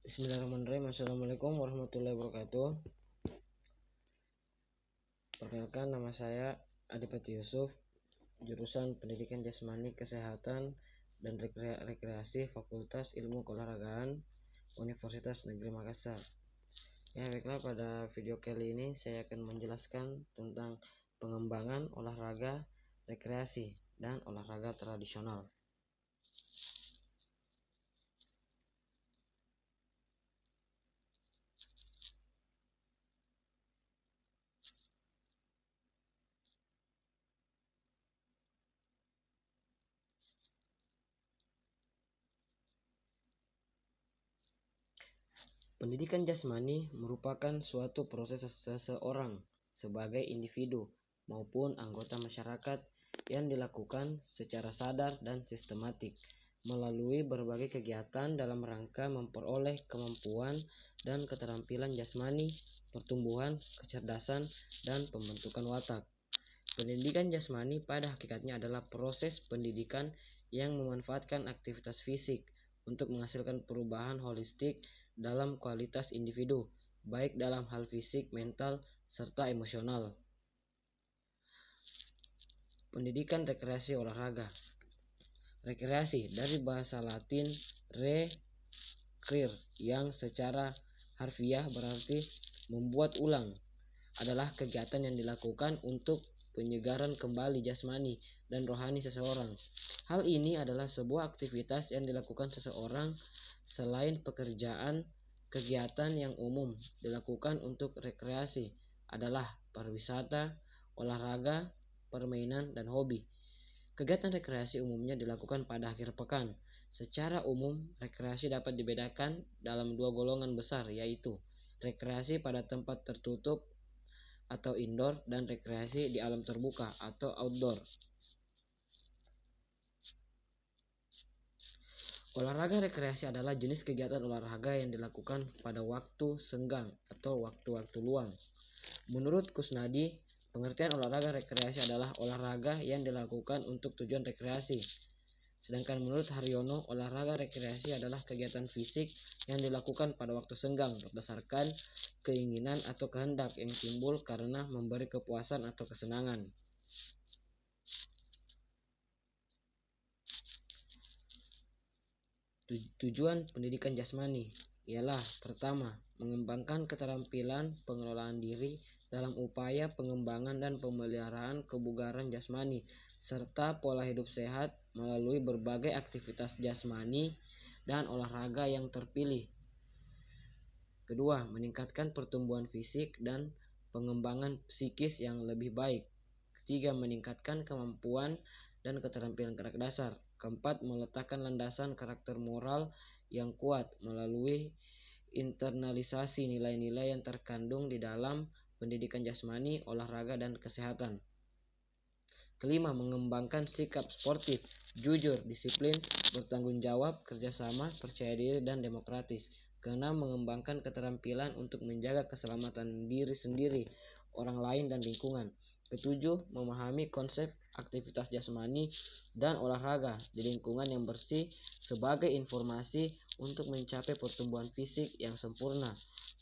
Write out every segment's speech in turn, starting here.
Bismillahirrahmanirrahim. Assalamualaikum warahmatullahi wabarakatuh. Perkenalkan, nama saya Adipati Yusuf, jurusan Pendidikan Jasmani Kesehatan dan Rekreasi Fakultas Ilmu Keolahragaan Universitas Negeri Makassar. Ya, baiklah, pada video kali ini saya akan menjelaskan tentang pengembangan olahraga rekreasi dan olahraga tradisional. Pendidikan jasmani merupakan suatu proses seseorang sebagai individu maupun anggota masyarakat yang dilakukan secara sadar dan sistematik melalui berbagai kegiatan dalam rangka memperoleh kemampuan dan keterampilan jasmani, pertumbuhan, kecerdasan, dan pembentukan watak. Pendidikan jasmani pada hakikatnya adalah proses pendidikan yang memanfaatkan aktivitas fisik untuk menghasilkan perubahan holistik dalam kualitas individu, baik dalam hal fisik, mental, serta emosional. Pendidikan rekreasi olahraga. Rekreasi dari bahasa Latin recreare yang secara harfiah berarti membuat ulang, adalah kegiatan yang dilakukan untuk penyegaran kembali jasmani dan rohani seseorang. Hal ini adalah sebuah aktivitas yang dilakukan seseorang selain pekerjaan. Kegiatan yang umum dilakukan untuk rekreasi adalah pariwisata, olahraga, permainan, dan hobi. Kegiatan rekreasi umumnya dilakukan pada akhir pekan. Secara umum, rekreasi dapat dibedakan dalam dua golongan besar, yaitu rekreasi pada tempat tertutup atau indoor dan rekreasi di alam terbuka atau outdoor. Olahraga rekreasi adalah jenis kegiatan olahraga yang dilakukan pada waktu senggang atau waktu-waktu luang. Menurut Kusnadi, pengertian olahraga rekreasi adalah olahraga yang dilakukan untuk tujuan rekreasi. Sedangkan menurut Haryono, olahraga rekreasi adalah kegiatan fisik yang dilakukan pada waktu senggang berdasarkan keinginan atau kehendak yang timbul karena memberi kepuasan atau kesenangan. Tujuan pendidikan jasmani ialah: pertama, mengembangkan keterampilan pengelolaan diri dalam upaya pengembangan dan pemeliharaan kebugaran jasmani serta pola hidup sehat melalui berbagai aktivitas jasmani dan olahraga yang terpilih. Kedua, meningkatkan pertumbuhan fisik dan pengembangan psikis yang lebih baik. Ketiga, meningkatkan kemampuan dan keterampilan gerak dasar. Keempat, meletakkan landasan karakter moral yang kuat melalui internalisasi nilai-nilai yang terkandung di dalam pendidikan jasmani, olahraga, dan kesehatan. Kelima, mengembangkan sikap sportif, jujur, disiplin, bertanggung jawab, kerjasama, percaya diri, dan demokratis. Keenam, mengembangkan keterampilan untuk menjaga keselamatan diri sendiri, orang lain, dan lingkungan. Ketujuh, memahami konsep aktivitas jasmani dan olahraga di lingkungan yang bersih sebagai informasi untuk mencapai pertumbuhan fisik yang sempurna,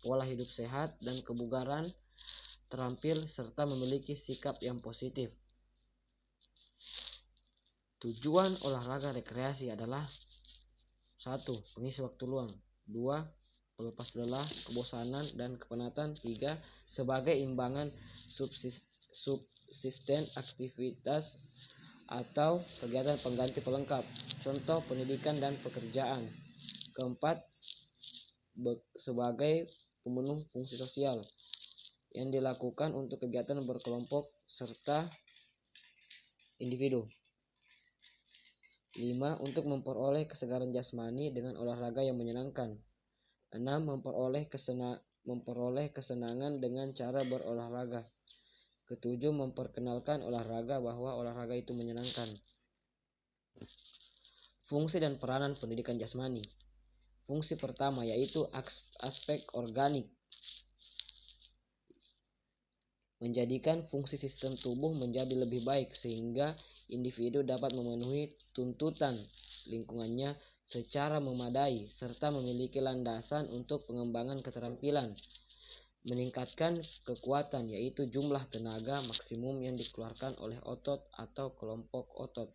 pola hidup sehat, dan kebugaran terampil serta memiliki sikap yang positif. Tujuan olahraga rekreasi adalah: 1. Pengisi waktu luang. 2. Pelepas lelah, kebosanan, dan kepenatan. 3. Sebagai imbangan subsisten aktivitas atau kegiatan pengganti pelengkap, contoh pendidikan dan pekerjaan. Keempat, sebagai pemenuh fungsi sosial yang dilakukan untuk kegiatan berkelompok serta individu. 5. Untuk memperoleh kesegaran jasmani dengan olahraga yang menyenangkan. 6. Memperoleh kesenangan dengan cara berolahraga. Ketujuh, memperkenalkan olahraga bahwa olahraga itu menyenangkan. Fungsi dan peranan pendidikan jasmani. Fungsi pertama yaitu aspek organik, menjadikan fungsi sistem tubuh menjadi lebih baik sehingga individu dapat memenuhi tuntutan lingkungannya secara memadai serta memiliki landasan untuk pengembangan keterampilan. Meningkatkan kekuatan, yaitu jumlah tenaga maksimum yang dikeluarkan oleh otot atau kelompok otot.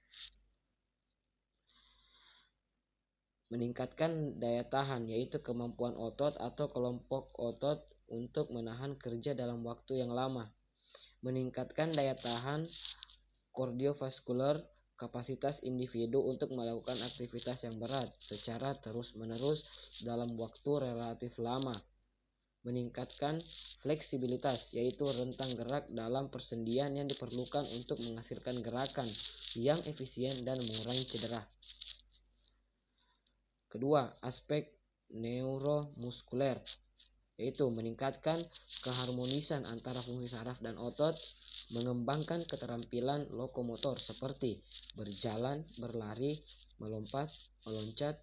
Meningkatkan daya tahan, yaitu kemampuan otot atau kelompok otot untuk menahan kerja dalam waktu yang lama. Meningkatkan daya tahan kardiovaskular, kapasitas individu untuk melakukan aktivitas yang berat secara terus-menerus dalam waktu relatif lama. Meningkatkan fleksibilitas, yaitu rentang gerak dalam persendian yang diperlukan untuk menghasilkan gerakan yang efisien dan mengurangi cedera. Kedua, aspek neuromuskuler, yaitu meningkatkan keharmonisan antara fungsi saraf dan otot, mengembangkan keterampilan lokomotor seperti berjalan, berlari, melompat, meloncat,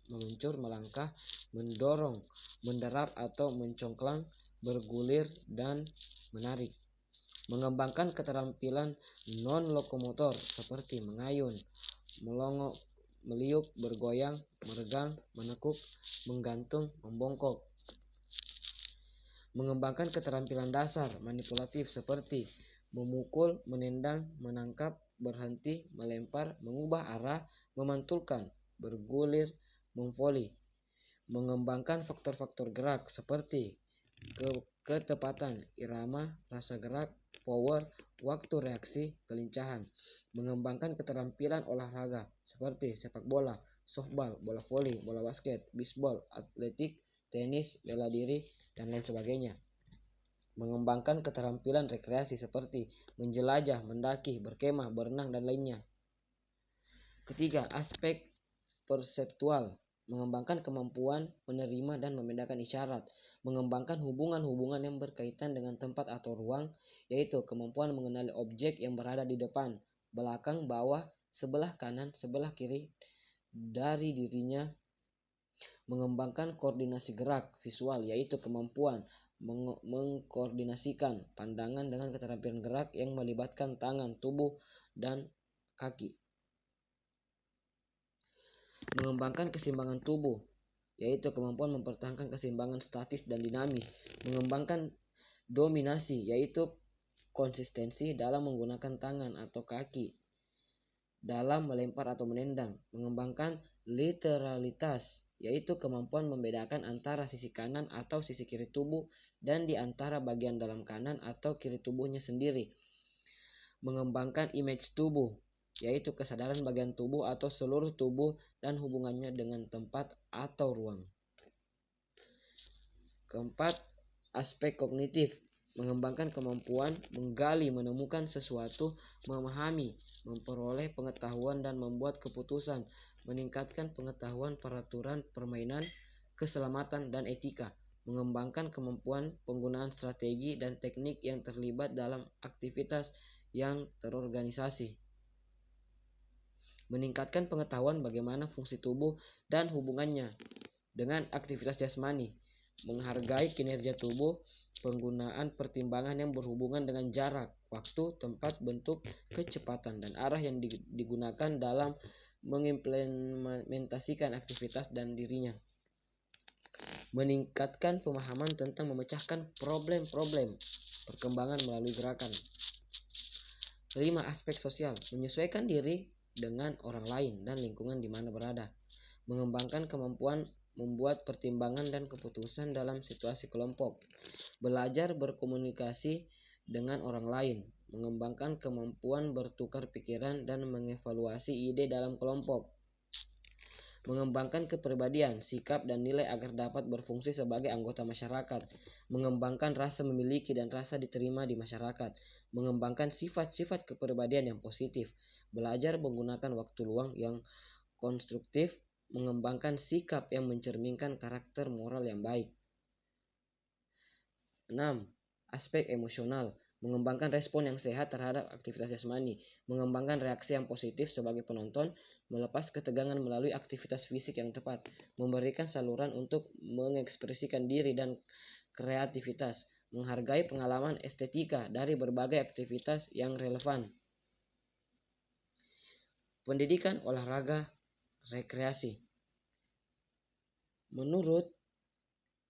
meluncur, melangkah, mendorong, menderap atau mencongklang, bergulir, dan menarik. Mengembangkan keterampilan non-lokomotor seperti mengayun, melongok, meliuk, bergoyang, meregang, menekuk, menggantung, membongkok. Mengembangkan keterampilan dasar manipulatif seperti memukul, menendang, menangkap, berhenti, melempar, mengubah arah, memantulkan, bergulir, memvoli. Mengembangkan faktor-faktor gerak seperti ketepatan, irama, rasa gerak, power, waktu reaksi, kelincahan. Mengembangkan keterampilan olahraga seperti sepak bola, softball, bola voli, bola basket, bisbol, atletik, tenis, bela diri, dan lain sebagainya. Mengembangkan keterampilan rekreasi seperti menjelajah, mendaki, berkemah, berenang, dan lainnya. Ketiga, aspek perseptual, mengembangkan kemampuan menerima dan membedakan isyarat, mengembangkan hubungan-hubungan yang berkaitan dengan tempat atau ruang, yaitu kemampuan mengenali objek yang berada di depan, belakang, bawah, sebelah kanan, sebelah kiri dari dirinya. Mengembangkan koordinasi gerak visual, yaitu kemampuan mengkoordinasikan pandangan dengan keterampilan gerak yang melibatkan tangan, tubuh, dan kaki. Mengembangkan keseimbangan tubuh, yaitu kemampuan mempertahankan keseimbangan statis dan dinamis. Mengembangkan dominasi, yaitu konsistensi dalam menggunakan tangan atau kaki dalam melempar atau menendang. Mengembangkan literalitas, yaitu kemampuan membedakan antara sisi kanan atau sisi kiri tubuh dan di antara bagian dalam kanan atau kiri tubuhnya sendiri. Mengembangkan image tubuh, yaitu kesadaran bagian tubuh atau seluruh tubuh dan hubungannya dengan tempat atau ruang. Keempat, aspek kognitif, mengembangkan kemampuan menggali, menemukan sesuatu, memahami, memperoleh pengetahuan, dan membuat keputusan. Meningkatkan pengetahuan peraturan permainan, keselamatan, dan etika. Mengembangkan kemampuan penggunaan strategi dan teknik yang terlibat dalam aktivitas yang terorganisasi. Meningkatkan pengetahuan bagaimana fungsi tubuh dan hubungannya dengan aktivitas jasmani. Menghargai kinerja tubuh, penggunaan pertimbangan yang berhubungan dengan jarak, waktu, tempat, bentuk, kecepatan, dan arah yang digunakan dalam mengimplementasikan aktivitas dan dirinya. Meningkatkan pemahaman tentang memecahkan problem-problem perkembangan melalui gerakan. 5. Aspek sosial, menyesuaikan diri dengan orang lain dan lingkungan di mana berada. Mengembangkan kemampuan membuat pertimbangan dan keputusan dalam situasi kelompok. Belajar berkomunikasi dengan orang lain. Mengembangkan kemampuan bertukar pikiran dan mengevaluasi ide dalam kelompok. Mengembangkan kepribadian, sikap, dan nilai agar dapat berfungsi sebagai anggota masyarakat. Mengembangkan rasa memiliki dan rasa diterima di masyarakat. Mengembangkan sifat-sifat kepribadian yang positif. Belajar menggunakan waktu luang yang konstruktif. Mengembangkan sikap yang mencerminkan karakter moral yang baik. 6. Aspek emosional, mengembangkan respon yang sehat terhadap aktivitas jasmani. Mengembangkan reaksi yang positif sebagai penonton, melepas ketegangan melalui aktivitas fisik yang tepat. Memberikan saluran untuk mengekspresikan diri dan kreativitas. Menghargai pengalaman estetika dari berbagai aktivitas yang relevan. Pendidikan olahraga rekreasi, Menurut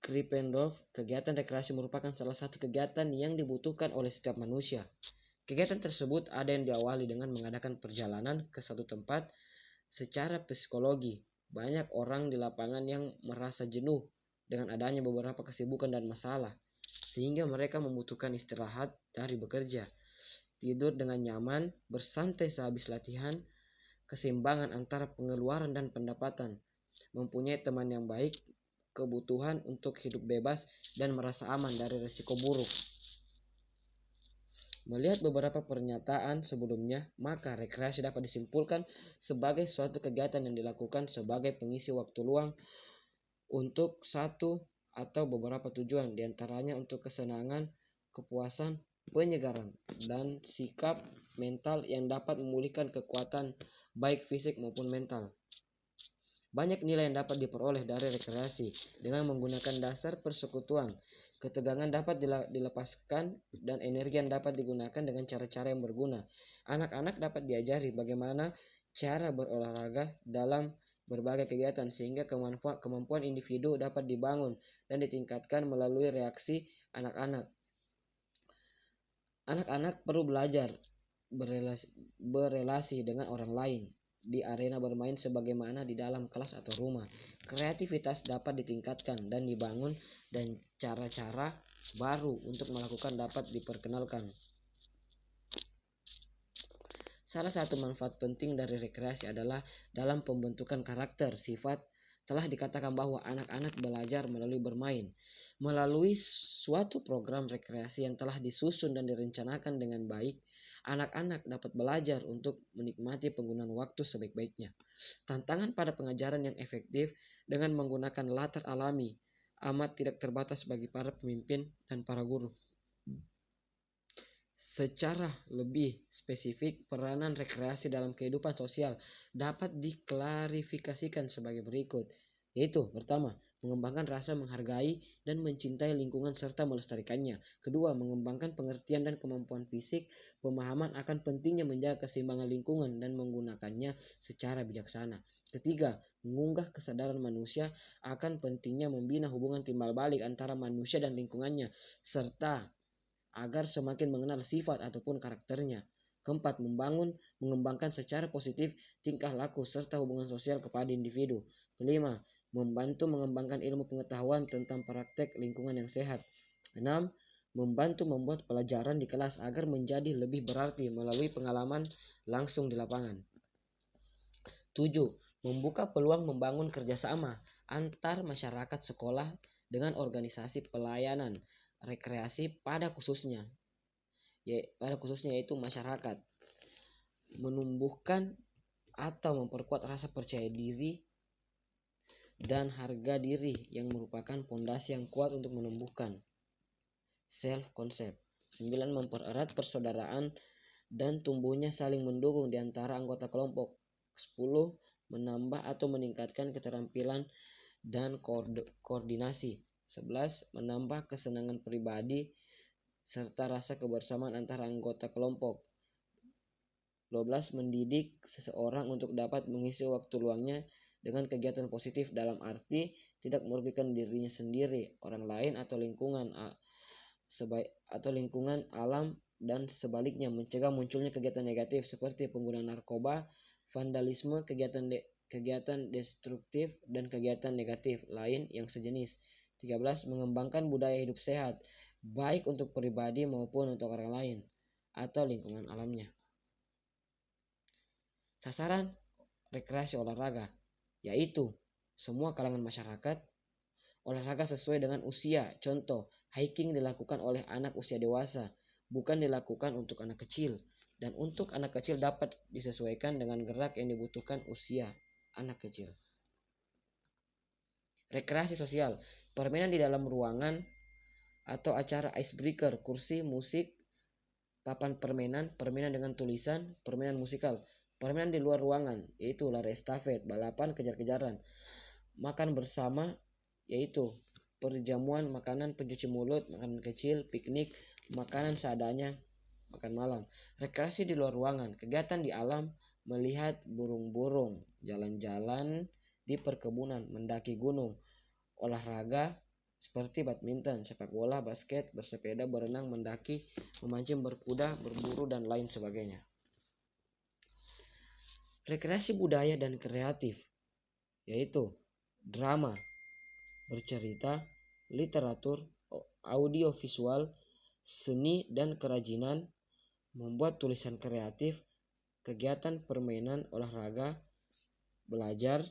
Krippendorf, kegiatan rekreasi merupakan salah satu kegiatan yang dibutuhkan oleh setiap manusia. Kegiatan tersebut ada yang diawali dengan mengadakan perjalanan ke satu tempat. Secara psikologi, banyak orang di lapangan yang merasa jenuh dengan adanya beberapa kesibukan dan masalah, sehingga mereka membutuhkan istirahat dari bekerja, tidur dengan nyaman, bersantai sehabis latihan, keseimbangan antara pengeluaran dan pendapatan, mempunyai teman yang baik, kebutuhan untuk hidup bebas, dan merasa aman dari risiko buruk. Melihat beberapa pernyataan sebelumnya, maka rekreasi dapat disimpulkan sebagai suatu kegiatan yang dilakukan sebagai pengisi waktu luang untuk satu atau beberapa tujuan, diantaranya untuk kesenangan, kepuasan, penyegaran, dan sikap mental yang dapat memulihkan kekuatan baik fisik maupun mental. Banyak nilai yang dapat diperoleh dari rekreasi dengan menggunakan dasar persekutuan. Ketegangan dapat dilepaskan dan energi yang dapat digunakan dengan cara-cara yang berguna. Anak-anak dapat diajari bagaimana cara berolahraga dalam berbagai kegiatan sehingga kemampuan individu dapat dibangun dan ditingkatkan melalui reaksi anak-anak. Anak-anak perlu belajar berelasi dengan orang lain di arena bermain sebagaimana di dalam kelas atau rumah. Kreativitas dapat ditingkatkan dan dibangun dan cara-cara baru untuk melakukan dapat diperkenalkan. Salah satu manfaat penting dari rekreasi adalah dalam pembentukan karakter sifat. Telah dikatakan bahwa anak-anak belajar melalui bermain. Melalui suatu program rekreasi yang telah disusun dan direncanakan dengan baik, anak-anak dapat belajar untuk menikmati penggunaan waktu sebaik-baiknya. Tantangan pada pengajaran yang efektif dengan menggunakan latar alami amat tidak terbatas bagi para pemimpin dan para guru. Secara lebih spesifik, peranan rekreasi dalam kehidupan sosial dapat diklarifikasikan sebagai berikut, yaitu pertama, mengembangkan rasa menghargai dan mencintai lingkungan serta melestarikannya. Kedua, mengembangkan pengertian dan kemampuan fisik, pemahaman akan pentingnya menjaga keseimbangan lingkungan dan menggunakannya secara bijaksana. Ketiga, mengunggah kesadaran manusia akan pentingnya membina hubungan timbal balik antara manusia dan lingkungannya, serta agar semakin mengenal sifat ataupun karakternya. Keempat, mengembangkan secara positif tingkah laku serta hubungan sosial kepada individu. Kelima, membantu mengembangkan ilmu pengetahuan tentang praktek lingkungan yang sehat. 6. Membantu membuat pelajaran di kelas agar menjadi lebih berarti melalui pengalaman langsung di lapangan. 7. Membuka peluang membangun kerjasama antar masyarakat sekolah dengan organisasi pelayanan rekreasi pada khususnya yaitu masyarakat. Menumbuhkan atau memperkuat rasa percaya diri dan harga diri yang merupakan pondasi yang kuat untuk menumbuhkan self concept. 9. Mempererat persaudaraan dan tumbuhnya saling mendukung di antara anggota kelompok. 10. Menambah atau meningkatkan keterampilan dan koordinasi. 11. Menambah kesenangan pribadi serta rasa kebersamaan antara anggota kelompok. 12. Mendidik seseorang untuk dapat mengisi waktu luangnya dengan kegiatan positif dalam arti tidak merugikan dirinya sendiri, orang lain atau lingkungan alam dan sebaliknya, mencegah munculnya kegiatan negatif seperti penggunaan narkoba, vandalisme, kegiatan destruktif dan kegiatan negatif lain yang sejenis. 13. Mengembangkan budaya hidup sehat baik untuk pribadi maupun untuk orang lain atau lingkungan alamnya. Sasaran rekreasi olahraga yaitu semua kalangan masyarakat. Olahraga sesuai dengan usia. Contoh, hiking dilakukan oleh anak usia dewasa, bukan dilakukan untuk anak kecil. Dan untuk anak kecil dapat disesuaikan dengan gerak yang dibutuhkan usia anak kecil. Rekreasi sosial, permainan di dalam ruangan atau acara icebreaker, kursi, musik, papan permainan, permainan dengan tulisan, permainan musikal. Permainan di luar ruangan yaitu lari estafet, balapan, kejar-kejaran. Makan bersama yaitu perjamuan makanan, pencuci mulut, makanan kecil, piknik, makanan seadanya, makan malam. Rekreasi di luar ruangan, kegiatan di alam, melihat burung-burung, jalan-jalan di perkebunan, mendaki gunung, olahraga seperti badminton, sepak bola, basket, bersepeda, berenang, mendaki, memancing, berkuda, berburu, dan lain sebagainya. Rekreasi budaya dan kreatif, yaitu drama, bercerita, literatur, audiovisual, seni dan kerajinan, membuat tulisan kreatif, kegiatan permainan olahraga, belajar.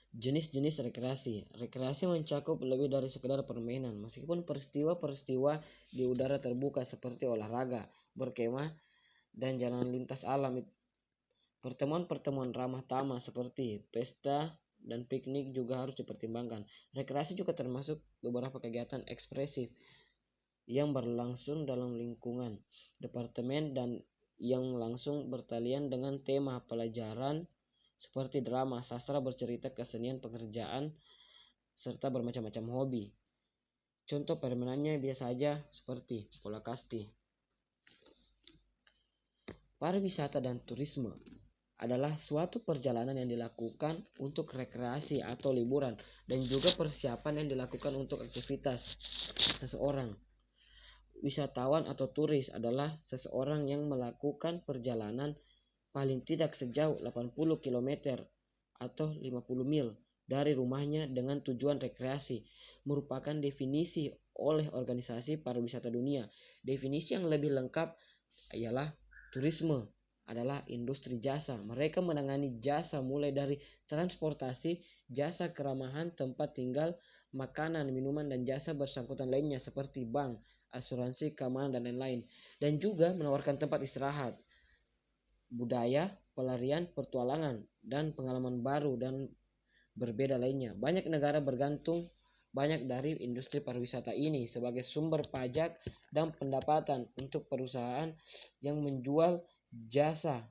Jenis-jenis rekreasi. Rekreasi mencakup lebih dari sekedar permainan, meskipun peristiwa-peristiwa di udara terbuka seperti olahraga, berkemah, dan jalan lintas alam. Pertemuan-pertemuan ramah tamah seperti pesta dan piknik juga harus dipertimbangkan. Rekreasi juga termasuk beberapa kegiatan ekspresif yang berlangsung dalam lingkungan departemen dan yang langsung bertalian dengan tema pelajaran seperti drama, sastra, bercerita, kesenian, pekerjaan, serta bermacam-macam hobi. Contoh permainannya biasa saja seperti bola kasti. Pariwisata dan turisme adalah suatu perjalanan yang dilakukan untuk rekreasi atau liburan dan juga persiapan yang dilakukan untuk aktivitas seseorang. Wisatawan atau turis adalah seseorang yang melakukan perjalanan paling tidak sejauh 80 km atau 50 mil dari rumahnya dengan tujuan rekreasi, merupakan definisi oleh Organisasi Pariwisata Dunia. Definisi yang lebih lengkap ialah turisme adalah industri jasa. Mereka menangani jasa mulai dari transportasi, jasa keramahan, tempat tinggal, makanan, minuman, dan jasa bersangkutan lainnya seperti bank, asuransi, keamanan, dan lain-lain. Dan juga menawarkan tempat istirahat, budaya, pelarian, petualangan, dan pengalaman baru dan berbeda lainnya. Banyak negara bergantung banyak dari industri pariwisata ini sebagai sumber pajak dan pendapatan untuk perusahaan yang menjual jasa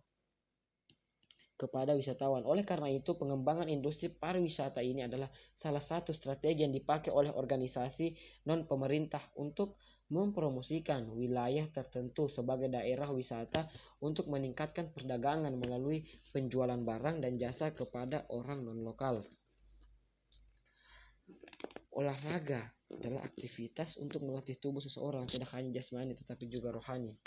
kepada wisatawan. Oleh karena itu, pengembangan industri pariwisata ini adalah salah satu strategi yang dipakai oleh organisasi non-pemerintah untuk mempromosikan wilayah tertentu sebagai daerah wisata untuk meningkatkan perdagangan melalui penjualan barang dan jasa kepada orang non-lokal. Olahraga adalah aktivitas untuk melatih tubuh seseorang, tidak hanya jasmani tetapi juga rohani.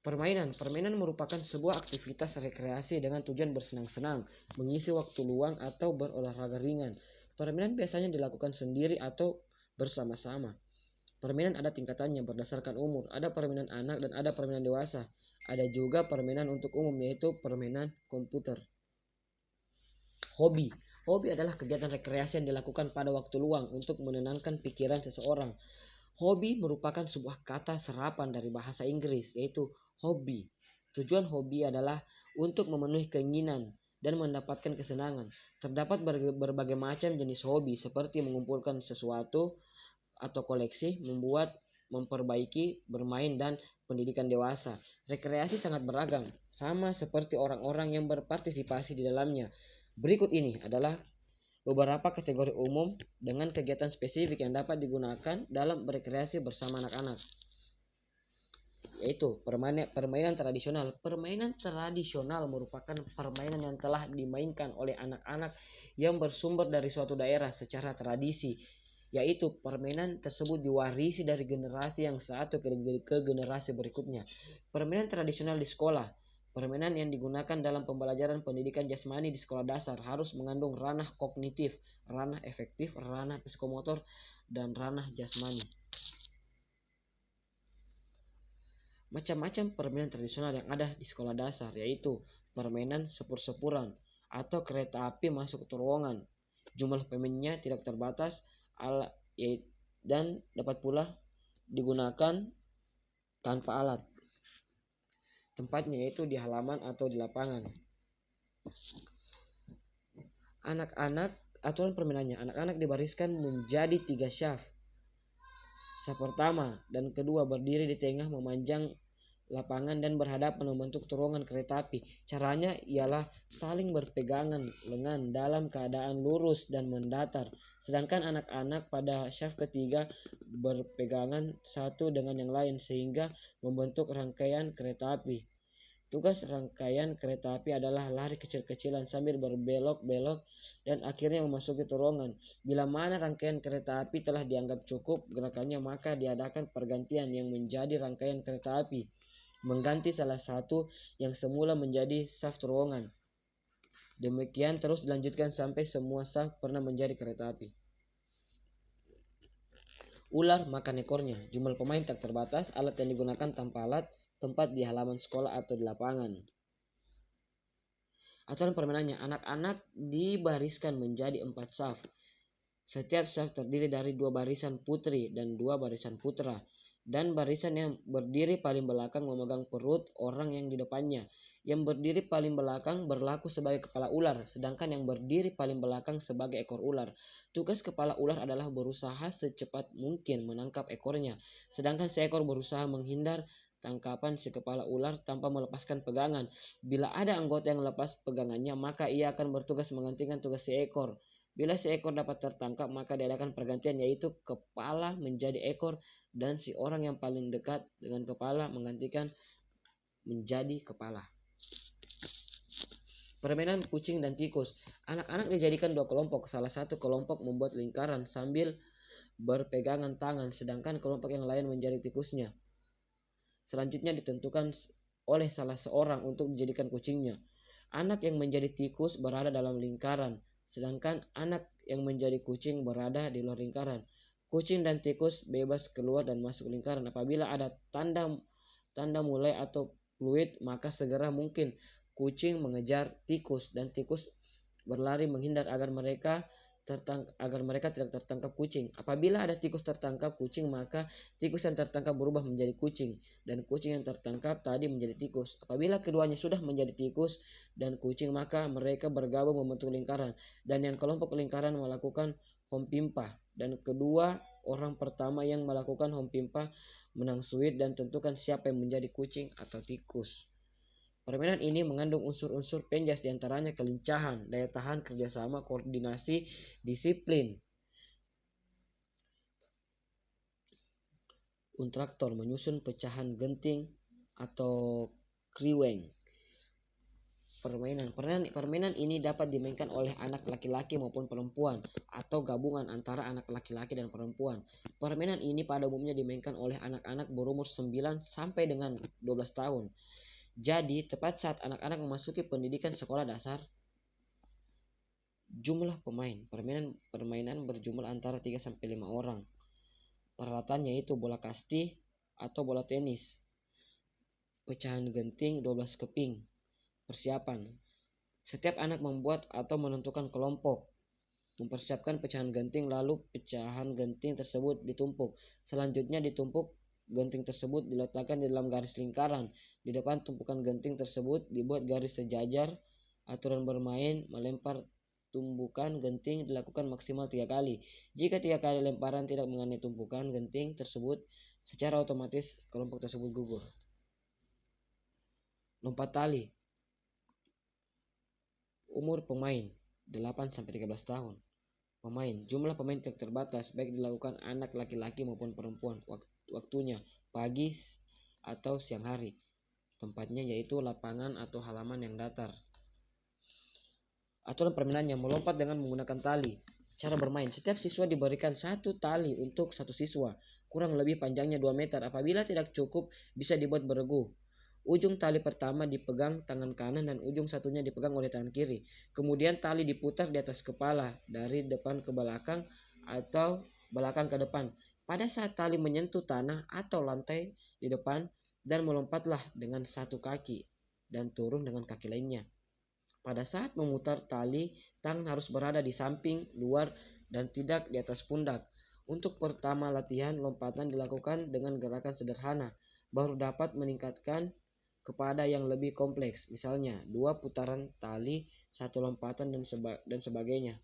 Permainan merupakan sebuah aktivitas rekreasi dengan tujuan bersenang-senang, mengisi waktu luang, atau berolahraga ringan. Permainan biasanya dilakukan sendiri atau bersama-sama. Permainan ada tingkatannya berdasarkan umur. Ada permainan anak dan ada permainan dewasa. Ada juga permainan untuk umum, yaitu permainan komputer. Hobi. Hobi adalah kegiatan rekreasi yang dilakukan pada waktu luang untuk menenangkan pikiran seseorang. Hobi merupakan sebuah kata serapan dari bahasa Inggris, yaitu hobby. Tujuan hobi adalah untuk memenuhi keinginan dan mendapatkan kesenangan. Terdapat berbagai macam jenis hobi seperti mengumpulkan sesuatu atau koleksi, membuat, memperbaiki, bermain, dan pendidikan dewasa. Rekreasi sangat beragam, sama seperti orang-orang yang berpartisipasi di dalamnya. Berikut ini adalah beberapa kategori umum dengan kegiatan spesifik yang dapat digunakan dalam berrekreasi bersama anak-anak, yaitu permainan tradisional. Permainan tradisional merupakan permainan yang telah dimainkan oleh anak-anak yang bersumber dari suatu daerah secara tradisi, yaitu permainan tersebut diwarisi dari generasi yang satu ke generasi berikutnya. Permainan tradisional di sekolah. Permainan yang digunakan dalam pembelajaran pendidikan jasmani di sekolah dasar harus mengandung ranah kognitif, ranah efektif, ranah psikomotor, dan ranah jasmani. Macam-macam permainan tradisional yang ada di sekolah dasar, yaitu permainan sepur-sepuran atau kereta api masuk terowongan. Jumlah pemainnya tidak terbatas dan dapat pula digunakan tanpa alat. Tempatnya yaitu di halaman atau di lapangan. Aturan permainannya, anak-anak dibariskan menjadi 3 syaf. Syaf pertama dan kedua berdiri di tengah memanjang lapangan dan berhadapan membentuk terowongan kereta api. Caranya ialah saling berpegangan lengan dalam keadaan lurus dan mendatar. Sedangkan anak-anak pada syaf ketiga berpegangan satu dengan yang lain sehingga membentuk rangkaian kereta api. Tugas rangkaian kereta api adalah lari kecil-kecilan sambil berbelok-belok dan akhirnya memasuki terowongan. Bila mana rangkaian kereta api telah dianggap cukup gerakannya, maka diadakan pergantian yang menjadi rangkaian kereta api, mengganti salah satu yang semula menjadi saf terowongan. Demikian terus dilanjutkan sampai semua saf pernah menjadi kereta api. Ular makan ekornya. Jumlah pemain tak terbatas. Alat yang digunakan tanpa alat. Tempat di halaman sekolah atau di lapangan. Aturan permainannya, anak-anak dibariskan menjadi 4 saf. Setiap saf terdiri dari 2 barisan putri dan 2 barisan putra. Dan barisan yang berdiri paling belakang memegang perut orang yang di depannya. Yang berdiri paling belakang berlaku sebagai kepala ular, sedangkan yang berdiri paling belakang sebagai ekor ular. Tugas kepala ular adalah berusaha secepat mungkin menangkap ekornya, sedangkan seekor berusaha menghindar tangkapan si kepala ular tanpa melepaskan pegangan. Bila ada anggota yang lepas pegangannya, maka ia akan bertugas menggantikan tugas si ekor. Bila si ekor dapat tertangkap, maka diadakan pergantian, yaitu kepala menjadi ekor dan si orang yang paling dekat dengan kepala menggantikan menjadi kepala. Permainan kucing dan tikus. Anak-anak dijadikan 2 kelompok. Salah satu kelompok membuat lingkaran sambil berpegangan tangan, sedangkan kelompok yang lain menjadi tikusnya. Selanjutnya ditentukan oleh salah seorang untuk dijadikan kucingnya. Anak yang menjadi tikus berada dalam lingkaran, sedangkan anak yang menjadi kucing berada di luar lingkaran. Kucing dan tikus bebas keluar dan masuk lingkaran. Apabila ada tanda mulai atau fluid, maka segera mungkin kucing mengejar tikus dan tikus berlari menghindar agar mereka tidak tertangkap kucing. Apabila ada tikus tertangkap kucing, maka tikus yang tertangkap berubah menjadi kucing dan kucing yang tertangkap tadi menjadi tikus. Apabila keduanya sudah menjadi tikus dan kucing, maka mereka bergabung membentuk lingkaran dan yang kelompok lingkaran melakukan hompimpa, dan kedua orang pertama yang melakukan hompimpa menang suit dan tentukan siapa yang menjadi kucing atau tikus. Permainan ini mengandung unsur-unsur penjas, diantaranya kelincahan, daya tahan, kerjasama, koordinasi, disiplin. Untraktor menyusun pecahan genting atau kriweng. Permainan ini dapat dimainkan oleh anak laki-laki maupun perempuan atau gabungan antara anak laki-laki dan perempuan. Permainan ini pada umumnya dimainkan oleh anak-anak berumur 9 sampai dengan 12 tahun. Jadi, tepat saat anak-anak memasuki pendidikan sekolah dasar. Jumlah pemain. Permainan berjumlah antara 3 sampai 5 orang. Peralatannya yaitu bola kasti atau bola tenis. Pecahan genting 12 keping. Persiapan. Setiap anak membuat atau menentukan kelompok. Mempersiapkan pecahan genting, lalu pecahan genting tersebut ditumpuk. Selanjutnya ditumpuk genting tersebut diletakkan di dalam garis lingkaran. Di depan tumpukan genting tersebut dibuat garis sejajar. Aturan bermain, melempar tumpukan genting dilakukan maksimal 3 kali. Jika 3 kali lemparan tidak mengenai tumpukan genting tersebut, secara otomatis kelompok tersebut gugur. Lompat tali. Umur pemain 8 sampai 13 tahun. Pemain. Jumlah pemain terbatas, baik dilakukan anak laki-laki maupun perempuan. Waktunya pagi atau siang hari. Tempatnya yaitu lapangan atau halaman yang datar. Aturan permainannya, melompat dengan menggunakan tali. Cara bermain, setiap siswa diberikan 1 tali untuk 1 siswa. Kurang lebih panjangnya 2 meter. Apabila tidak cukup, bisa dibuat beregu. Ujung tali pertama dipegang tangan kanan dan ujung satunya dipegang oleh tangan kiri. Kemudian tali diputar di atas kepala dari depan ke belakang atau belakang ke depan. Pada saat tali menyentuh tanah atau lantai di depan, dan melompatlah dengan 1 kaki dan turun dengan kaki lainnya. Pada saat memutar tali, tangan harus berada di samping, luar, dan tidak di atas pundak. Untuk pertama latihan, lompatan dilakukan dengan gerakan sederhana, baru dapat meningkatkan kepada yang lebih kompleks, misalnya 2 putaran tali, 1 lompatan, dan sebagainya.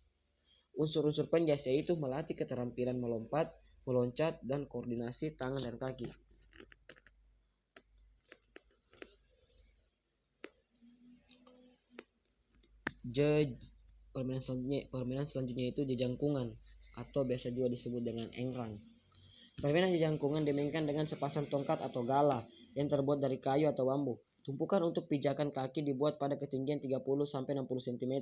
Unsur-unsur penjas yaitu melatih keterampilan melompat, meloncat, dan koordinasi tangan dan kaki. Permainan selanjutnya itu jejangkungan atau biasa juga disebut dengan engrang. Permainan jejangkungan dimainkan dengan sepasang tongkat atau gala yang terbuat dari kayu atau bambu. Tumpukan untuk pijakan kaki dibuat pada ketinggian 30-60 cm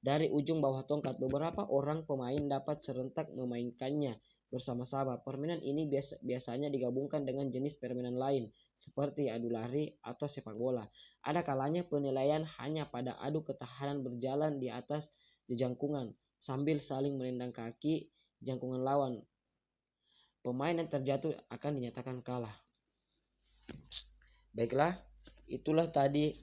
dari ujung bawah tongkat. Beberapa orang pemain dapat serentak memainkannya bersama-sama. Permainan ini biasanya digabungkan dengan jenis permainan lain seperti adu lari atau sepak bola. Ada kalanya penilaian hanya pada adu ketahanan berjalan di atas jangkungan sambil saling menendang kaki jangkungan lawan. Pemain yang terjatuh akan dinyatakan kalah. Baiklah, itulah tadi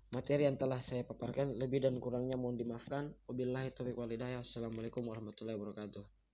materi yang telah saya paparkan. Lebih dan kurangnya mohon dimaafkan. Wabillahi taufiq wal hidayah. Assalamualaikum warahmatullahi wabarakatuh.